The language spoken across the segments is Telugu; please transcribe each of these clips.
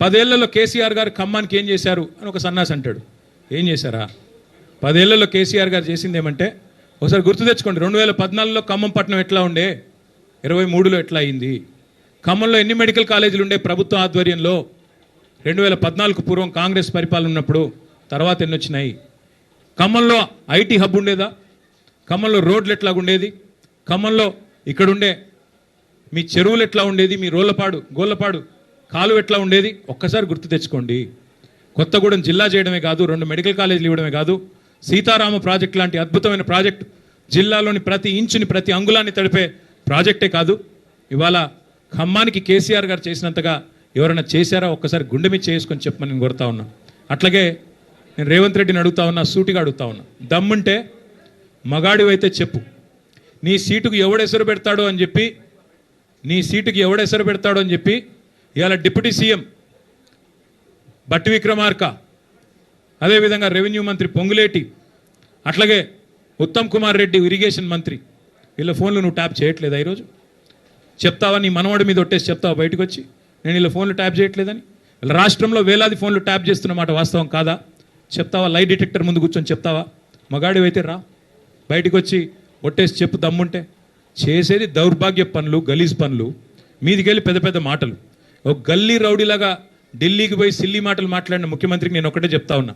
10 ఏళ్లలో కేసీఆర్ గారు ఖమ్మానికి ఏం చేశారు అని ఒక సన్నాసి అంటాడు. ఏం చేశారా? 10 ఏళ్లలో కేసీఆర్ గారు చేసింది ఏమంటే, ఒకసారి గుర్తు తెచ్చుకోండి. 2014లో ఖమ్మం పట్టణం ఎట్లా ఉండే, 23లో ఎట్లా అయింది, ఖమ్మంలో ఎన్ని మెడికల్ కాలేజీలు ఉండే ప్రభుత్వ ఆధ్వర్యంలో 2014కు పూర్వం కాంగ్రెస్ పరిపాలన ఉన్నప్పుడు, తర్వాత ఎన్ని వచ్చినాయి, ఖమ్మంలో ఐటీ హబ్ ఉండేదా, ఖమ్మంలో రోడ్లు ఎట్లా ఉండేది, ఖమ్మంలో ఇక్కడుండే మీ చెరువులు ఎట్లా ఉండేది, మీ గోళ్ళపాడు కాలువ ఎట్లా ఉండేది, ఒక్కసారి గుర్తు తెచ్చుకోండి. కొత్తగూడెం జిల్లా చేయడమే కాదు, 2 మెడికల్ కాలేజీలు ఇవ్వడమే కాదు, సీతారామ ప్రాజెక్ట్ లాంటి అద్భుతమైన ప్రాజెక్టు, జిల్లాలోని ప్రతి ఇంచుని ప్రతి అంగుళాన్ని తడిపే ప్రాజెక్టే కాదు, ఇవాళ ఖమ్మానికి కేసీఆర్ గారు చేసినంతగా ఎవరైనా చేశారా ఒక్కసారి గుండె మీద చేసుకొని చెప్పమని నేను కోరుతా ఉన్నా. అట్లాగే నేను రేవంత్ రెడ్డిని అడుగుతా ఉన్నా, సూటిగా అడుగుతా ఉన్నా, దమ్ముంటే మగాడివైతే చెప్పు, నీ సీటుకు ఎవడెసరు పెడతాడో అని చెప్పి ఇవాళ డిప్యూటీ సీఎం బట్టి విక్రమార్క, అదేవిధంగా రెవెన్యూ మంత్రి పొంగులేటి, అట్లాగే ఉత్తమ్ కుమార్ రెడ్డి ఇరిగేషన్ మంత్రి, వీళ్ళ ఫోన్లు నువ్వు ట్యాప్ చేయట్లేదా? ఈరోజు చెప్తావా? నీ మనవాడి మీద ఒట్టేసి చెప్తావా బయటకు వచ్చి, నేను వీళ్ళ ఫోన్లు ట్యాప్ చేయట్లేదని? వీళ్ళ రాష్ట్రంలో వేలాది ఫోన్లు ట్యాప్ చేస్తున్నమాట వాస్తవం కాదా? చెప్తావా? లై డిటెక్టర్ ముందు కూర్చొని చెప్తావా? మగాడివైతే రా, బయటకు వచ్చి ఒట్టేసి చెప్పు దమ్ముంటే. చేసేది దౌర్భాగ్య పనులు, గలీజ్ పనులు, మీదికి వెళ్ళి పెద్ద పెద్ద మాటలు. ఒక గల్లీ రౌడీలాగా ఢిల్లీకి పోయి సిల్లీ మాటలు మాట్లాడిన ముఖ్యమంత్రికి నేను ఒకటే చెప్తా ఉన్నా,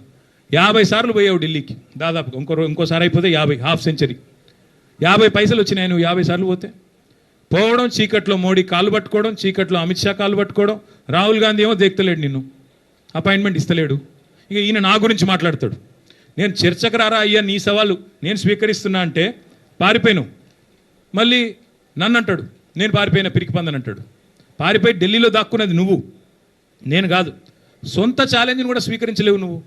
50 సార్లు పోయావు ఢిల్లీకి, దాదాపు ఇంకోసారి అయిపోతే 50, హాఫ్ సెంచరీ, 50 పైసలు వచ్చినాయి నువ్వు 50 సార్లు పోతే. పోవడం, చీకట్లో మోడీ కాలు పట్టుకోవడం, చీకట్లో అమిత్ షా కాలు పట్టుకోవడం, రాహుల్ గాంధీ ఏమో దేక్తలేడు, నిన్ను అపాయింట్మెంట్ ఇస్తలేడు. ఇక ఈయన నా గురించి మాట్లాడతాడు, నేను చర్చకు రారా అయ్యా, నీ సవాలు నేను స్వీకరిస్తున్నా అంటే పారిపోయాను, మళ్ళీ నన్ను అంటాడు నేను పారిపోయిన పిరికి పందని అంటాడు. పారిపోయి ఢిల్లీలో దాక్కున్నది నువ్వు, నేను కాదు. సొంత ఛాలెంజ్ని కూడా స్వీకరించలేవు నువ్వు.